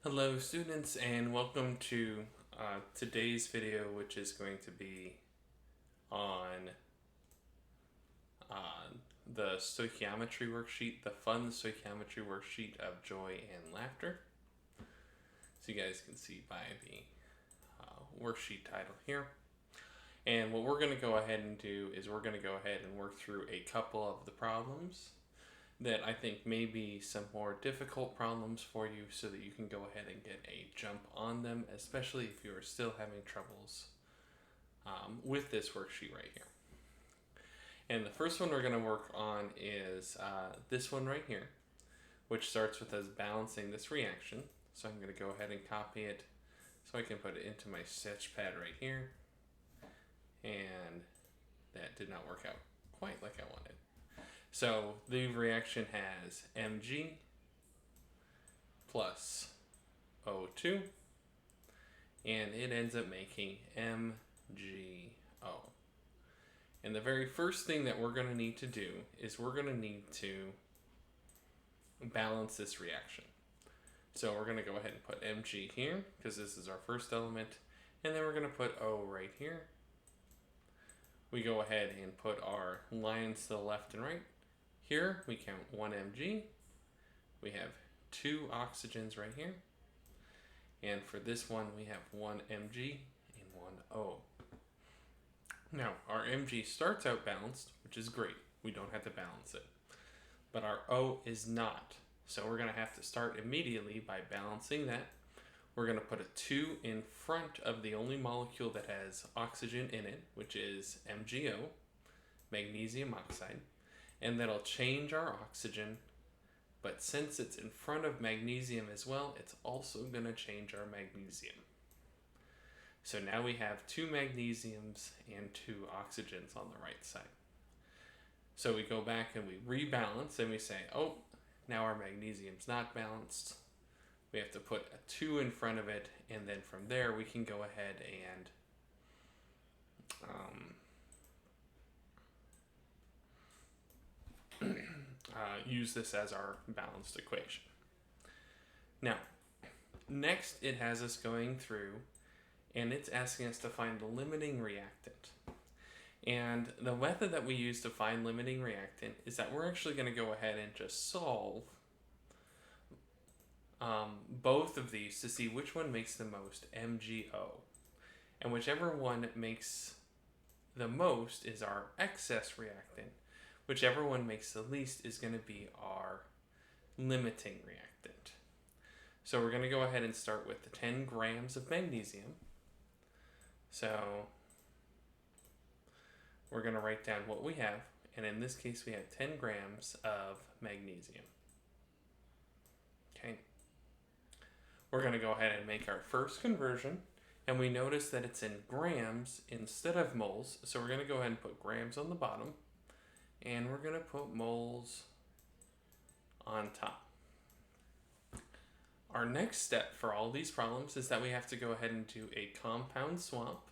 Hello students, and welcome to today's video, which is going to be on uh, the stoichiometry worksheet, the fun stoichiometry worksheet of joy and laughter. So you guys can see by the worksheet title here. And what we're going to go ahead and do is we're going to go ahead and work through a couple of the problems that I think may be some more difficult problems for you so that you can go ahead and get a jump on them, especially if you are still having troubles with this worksheet right here. And the first one we're going to work on is this one right here, which starts with us balancing this reaction. So I'm going to go ahead and copy it so I can put it into my sketch pad right here. And that did not work out quite like I wanted. So the reaction has Mg plus O2, and it ends up making MgO. And the very first thing that we're going to need to do is we're going to need to balance this reaction. So we're going to go ahead and put Mg here because this is our first element, and then we're going to put O right here. We go ahead and put our lines to the left and right. Here we count 1 Mg. We have 2 oxygens right here. And for this one we have 1 Mg and 1 O. Now our Mg starts out balanced, which is great. We don't have to balance it. But our O is not. So we're going to have to start immediately by balancing that. We're going to put a 2 in front of the only molecule that has oxygen in it, which is MgO, magnesium oxide. And that'll change our oxygen, but since it's in front of magnesium as well, it's also going to change our magnesium. So now we have 2 magnesiums and 2 oxygens on the right side. So we go back and we rebalance and we say, oh, now our magnesium's not balanced. We have to put a 2 in front of it, and then from there we can go ahead and use this as our balanced equation. Now, next it has us going through and it's asking us to find the limiting reactant. And the method that we use to find limiting reactant is that we're actually going to go ahead and just solve both of these to see which one makes the most MgO. And whichever one makes the most is our excess reactant. Whichever one makes the least is going to be our limiting reactant. So we're going to go ahead and start with the 10 grams of magnesium. So we're going to write down what we have, and in this case we have 10 grams of magnesium. Okay. We're going to go ahead and make our first conversion, and we notice that it's in grams instead of moles, so we're going to go ahead and put grams on the bottom, and we're going to put moles on top. Our next step for all these problems is that we have to go ahead and do a compound swap.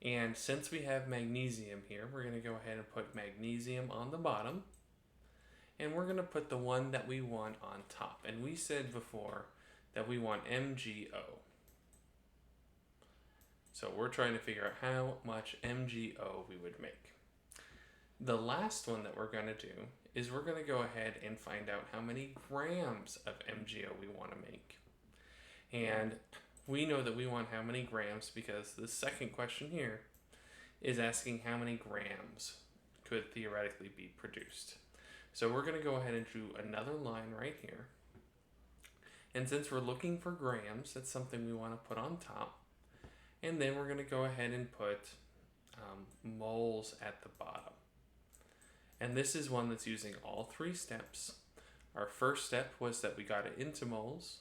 And since we have magnesium here, we're going to go ahead and put magnesium on the bottom. And we're going to put the one that we want on top. And we said before that we want MgO. So we're trying to figure out how much MgO we would make. The last one that we're going to do is we're going to go ahead and find out how many grams of MgO we want to make. And we know that we want how many grams because the second question here is asking how many grams could theoretically be produced. So we're going to go ahead and do another line right here. And since we're looking for grams, that's something we want to put on top. And then we're going to go ahead and put moles at the bottom. And this is one that's using all 3 steps. Our first step was that we got it into moles.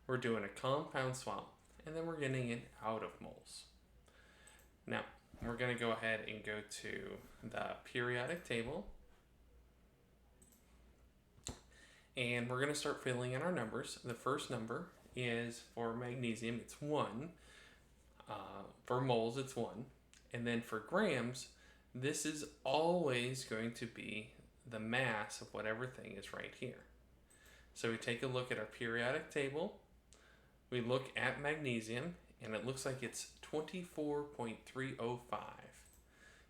We're doing a compound swap, and then we're getting it out of moles. Now, we're going to go ahead and go to the periodic table. And we're going to start filling in our numbers. The first number is for magnesium, it's 1. For moles, it's 1. And then for grams, this is always going to be the mass of whatever thing is right here. So we take a look at our periodic table. we look at magnesium, and it looks like it's 24.305.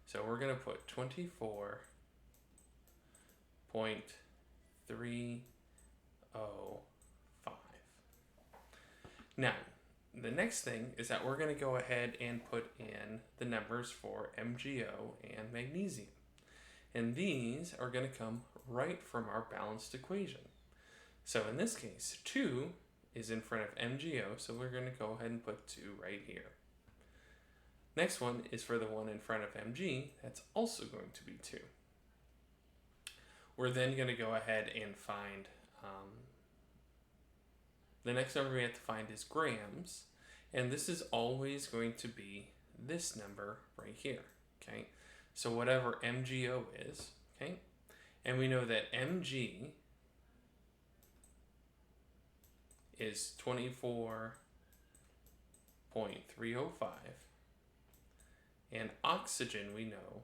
So we're going to put 24.305. Now, the next thing is that we're going to go ahead and put in the numbers for MgO and magnesium. And these are going to come right from our balanced equation. So in this case, 2 is in front of MgO, so we're going to go ahead and put 2 right here. Next one is for the one in front of Mg, that's also going to be 2. We're then going to go ahead and find, the next number we have to find is grams, and this is always going to be this number right here, okay? So whatever MgO is, okay? And we know that Mg is 24.305, and oxygen we know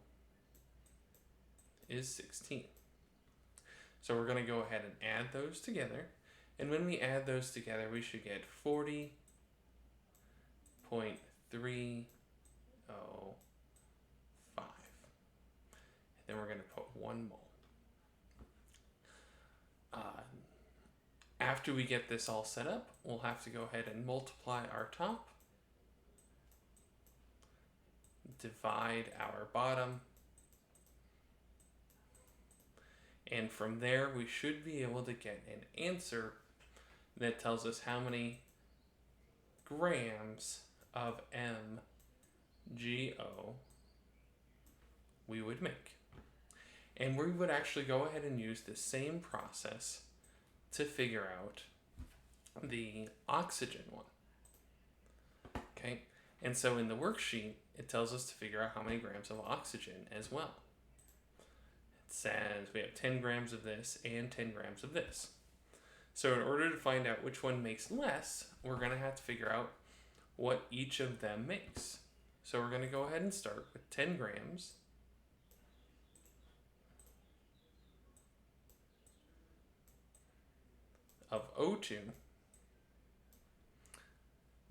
is 16. So we're going to go ahead and add those together, and when we add those together we should get 40.305. Then we're going to put 1 mole. After we get this all set up, we'll have to go ahead and multiply our top, divide our bottom, and from there we should be able to get an answer that tells us how many grams of MgO we would make. And we would actually go ahead and use the same process to figure out the oxygen one. Okay, and so in the worksheet, it tells us to figure out how many grams of oxygen as well. It says we have 10 grams of this and 10 grams of this. So in order to find out which one makes less, we're going to have to figure out what each of them makes. So we're going to go ahead and start with 10 grams of O2.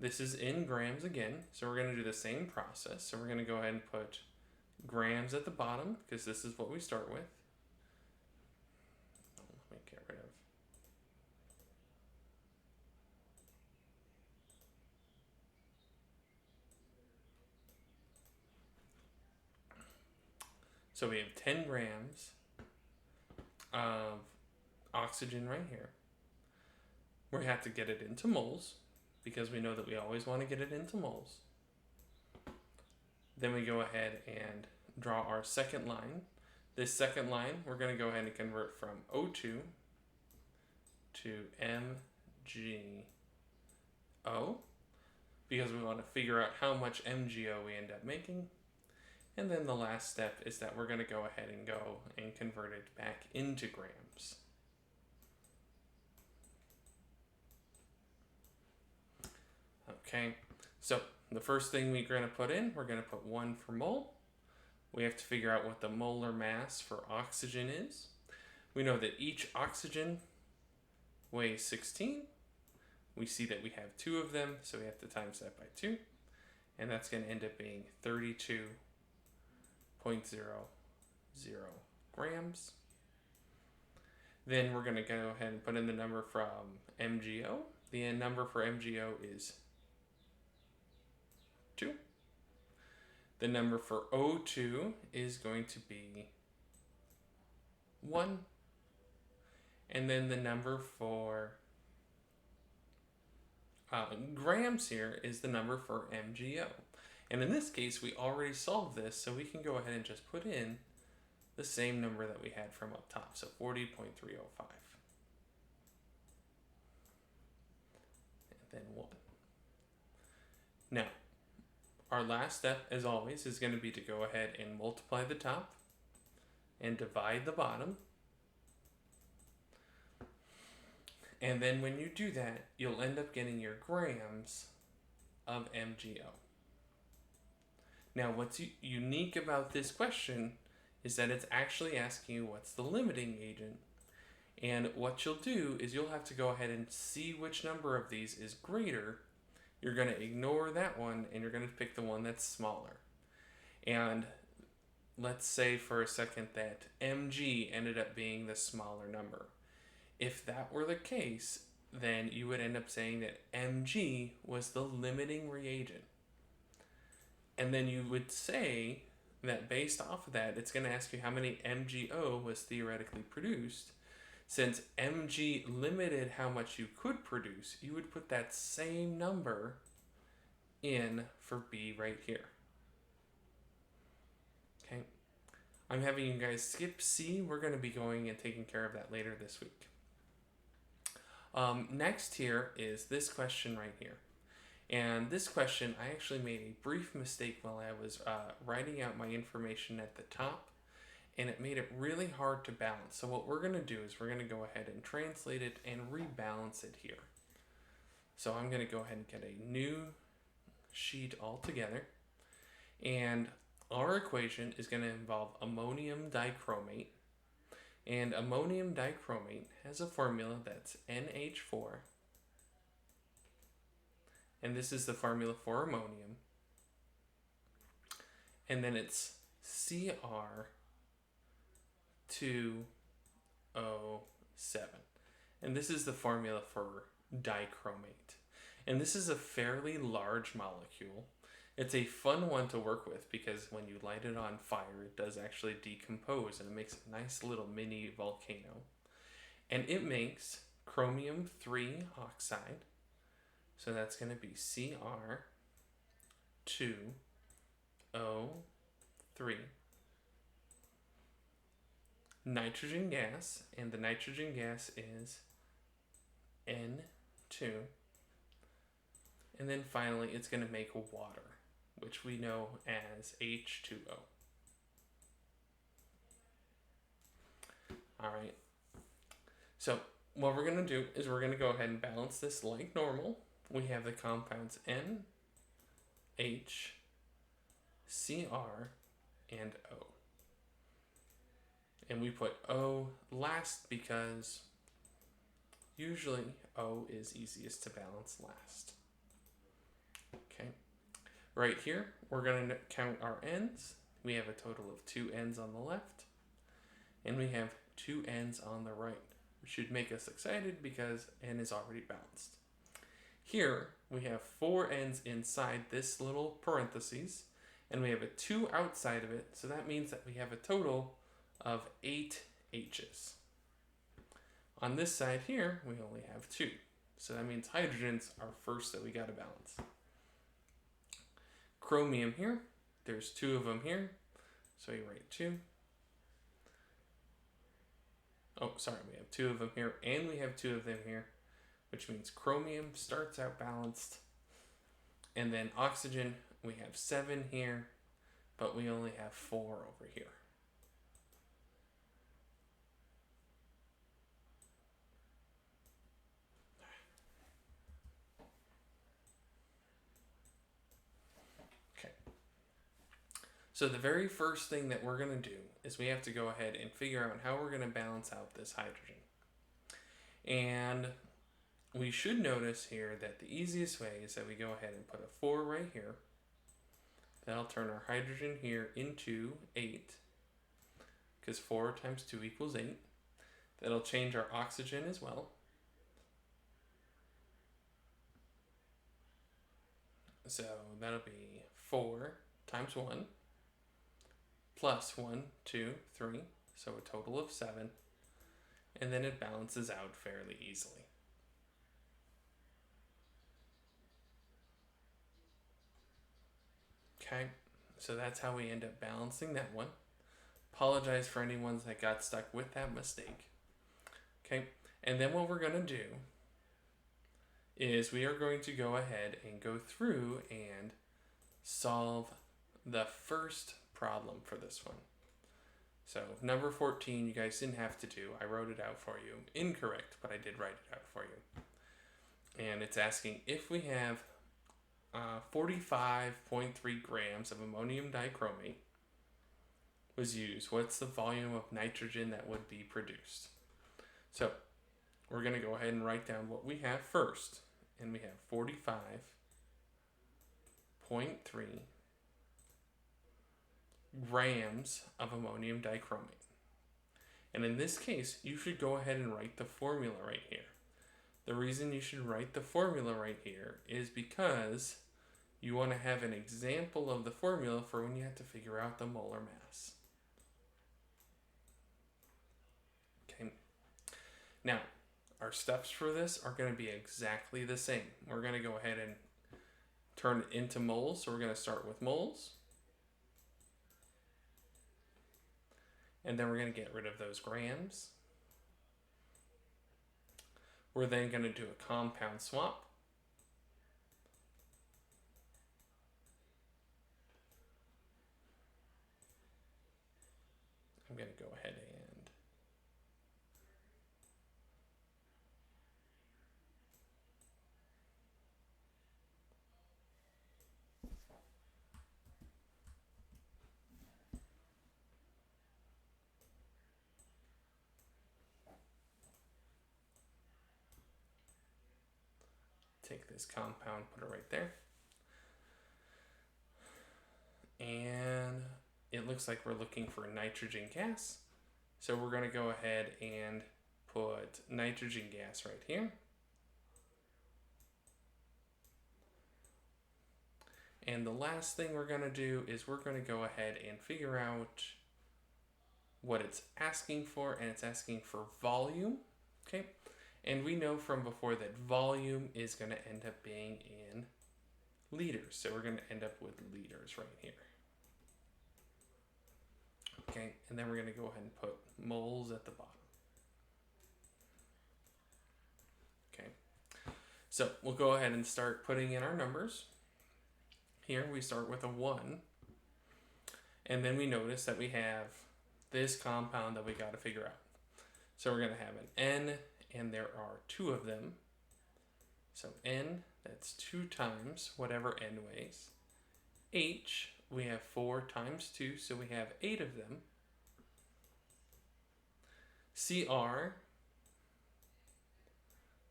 This is in grams again, so we're going to do the same process. So we're going to go ahead and put grams at the bottom because this is what we start with. Let me get rid of. So we have 10 grams of oxygen right here. We have to get it into moles because we know that we always want to get it into moles. Then we go ahead and draw our second line. This second line, we're going to go ahead and convert from O2 to MgO because we want to figure out how much MgO we end up making. And then the last step is that we're going to go ahead and go and convert it back into grams. Okay, so the first thing we're going to put in, we're going to put 1 for mole. We have to figure out what the molar mass for oxygen is. We know that each oxygen weighs 16. We see that we have 2 of them, so we have to times that by 2. And that's going to end up being 32.00 grams. Then we're going to go ahead and put in the number from MgO. The number for MgO is 2. The number for O2 is going to be 1. And then the number for grams here is the number for MgO. And in this case, we already solved this, so we can go ahead and just put in the same number that we had from up top, so 40.305. And then 1. Now, our last step, as always, is going to be to go ahead and multiply the top and divide the bottom. And then when you do that, you'll end up getting your grams of MgO. Now, what's unique about this question is that it's actually asking you what's the limiting agent, And what you'll do is you'll have to go ahead and see which number of these is greater. You're going to ignore that one and you're going to pick the one that's smaller. And let's say for a second that mg ended up being the smaller number. If that were the case, then you would end up saying that mg was the limiting reagent. And then you would say that based off of that, it's going to ask you how many MgO was theoretically produced. Since mg limited how much you could produce, you would put that same number in for B right here. Okay, I'm having you guys skip C. We're going to be going and taking care of that later this week. Next here is this question right here. And this question, I actually made a brief mistake while I was writing out my information at the top, and it made it really hard to balance. So what we're going to do is we're going to go ahead and translate it and rebalance it here. So I'm going to go ahead and get a new sheet altogether, and our equation is going to involve ammonium dichromate, and ammonium dichromate has a formula that's NH4, and this is the formula for ammonium, and then it's Cr2O7, and this is the formula for dichromate. And this is a fairly large molecule. It's a fun one to work with because when you light it on fire, it does actually decompose and it makes a nice little mini volcano. And it makes chromium 3 oxide. So that's going to be Cr2O3. Nitrogen gas, and the nitrogen gas is N2. And then finally, it's going to make water, which we know as H2O. All right. So what we're going to do is we're going to go ahead and balance this like normal. We have the compounds N, H, Cr, and O. And we put O last because usually O is easiest to balance last. Okay, right here, we're going to count our N's. We have a total of 2 N's on the left, and we have 2 N's on the right, which should make us excited because N is already balanced. Here, we have 4 N's inside this little parentheses, and we have a 2 outside of it, so that means that we have a total of 8 H's. On this side here, we only have 2, so that means hydrogens are first that we got to balance. Chromium here, there's 2 of them here, so you write 2. Oh, sorry, we have 2 of them here, and we have 2 of them here, which means chromium starts out balanced. And then oxygen, we have 7 here, but we only have 4 over here. So the very first thing that we're going to do is we have to go ahead and figure out how we're going to balance out this hydrogen. And we should notice here that the easiest way is that we go ahead and put a 4 right here. That'll turn our hydrogen here into 8, because 4 times 2 equals 8. That'll change our oxygen as well. So that'll be 4 times 1. Plus 1, 2, 3, so a total of 7, and then it balances out fairly easily. Okay, so that's how we end up balancing that one. Apologize for any ones that got stuck with that mistake. Okay, and then what we're going to do is we are going to go ahead and go through and solve the first problem for this one. So number 14, you guys didn't have to do. I wrote it out for you. Incorrect, but I did write it out for you. And it's asking if we have 45.3 grams of ammonium dichromate was used, what's the volume of nitrogen that would be produced? So we're going to go ahead and write down what we have first. And we have 45.3 grams of ammonium dichromate. And in this case, you should go ahead and write the formula right here. The reason you should write the formula right here is because you want to have an example of the formula for when you have to figure out the molar mass. Okay. Now, our steps for this are going to be exactly the same. We're going to go ahead and turn it into moles. So we're going to start with moles. And then we're going to get rid of those grams. We're then going to do a compound swap. I'm going to go ahead and take this compound, put it right there. And it looks like we're looking for nitrogen gas. So we're going to go ahead and put nitrogen gas right here. And the last thing we're going to do is we're going to go ahead and figure out what it's asking for, and it's asking for volume. Okay. And we know from before that volume is going to end up being in liters. So we're going to end up with liters right here. Okay, and then we're going to go ahead and put moles at the bottom. Okay, so we'll go ahead and start putting in our numbers. Here we start with a 1. And then we notice that we have this compound that we got to figure out. So we're going to have an N, and there are 2 of them. So N, that's 2 times whatever N weighs. H, we have 4 times 2, so we have 8 of them. Cr,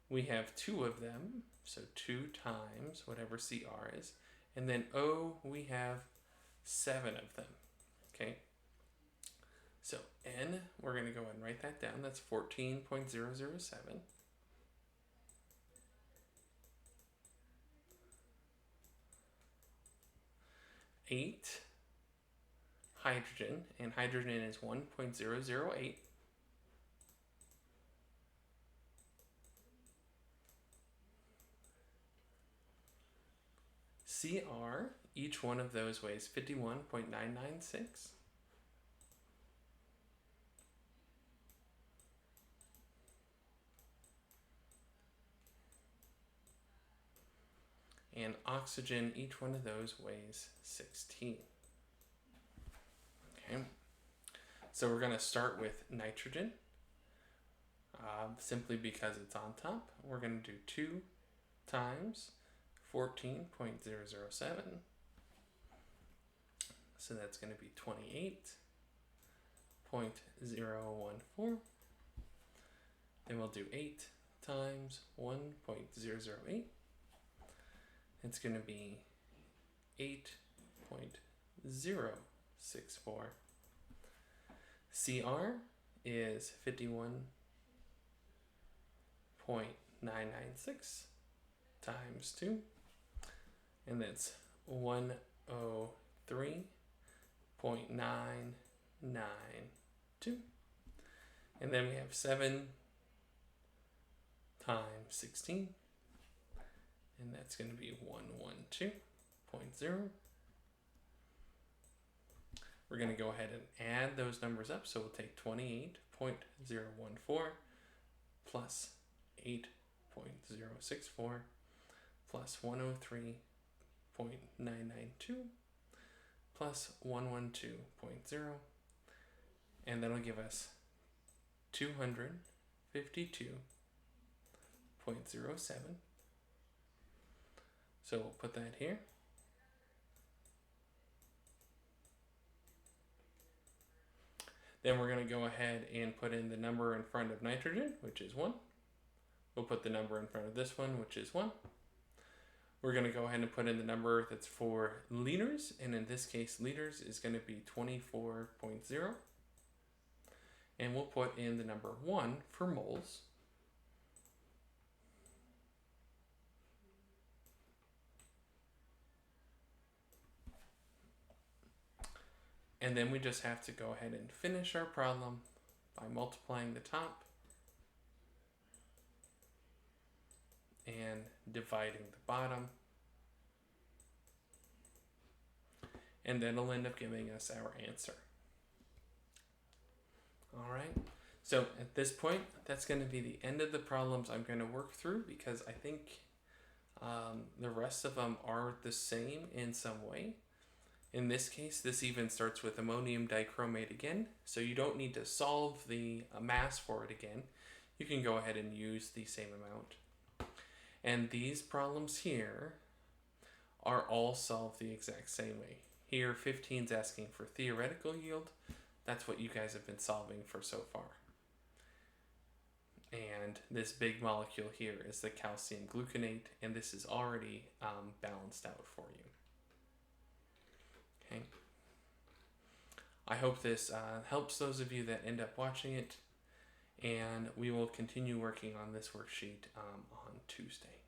we have 2 of them, so 2 times whatever Cr is. And then O, we have 7 of them. Okay. So N, we're going to go ahead and write that down. That's 14.007. 8 hydrogen, and hydrogen is 1.008. Cr, each one of those weighs 51.996. And oxygen, each one of those weighs 16. Okay, so we're going to start with nitrogen, simply because it's on top. We're going to do 2 times 14.007. So that's going to be 28.014. Then we'll do 8 times 1.008. It's going to be 8.064. Cr is 51.996 times 2, and that's 103.992. And then we have 7 times 16, and that's going to be 112.0. We're going to go ahead and add those numbers up. So we'll take 28.014 plus 8.064 plus 103.992 plus 112.0, and that'll give us 252.07. So we'll put that here. Then we're going to go ahead and put in the number in front of nitrogen, which is 1. We'll put the number in front of this one, which is 1. We're going to go ahead and put in the number that's for liters, and in this case, liters is going to be 24.0. And we'll put in the number 1 for moles. And then we just have to go ahead and finish our problem by multiplying the top and dividing the bottom. And then it'll end up giving us our answer. All right, so at this point, that's going to be the end of the problems I'm going to work through, because I think the rest of them are the same in some way. In this case, this even starts with ammonium dichromate again, so you don't need to solve the mass for it again. You can go ahead and use the same amount. And these problems here are all solved the exact same way. Here, 15 is asking for theoretical yield. That's what you guys have been solving for so far. And this big molecule here is the calcium gluconate, and this is already balanced out for you. Okay. I hope this helps those of you that end up watching it, and we will continue working on this worksheet on Tuesday.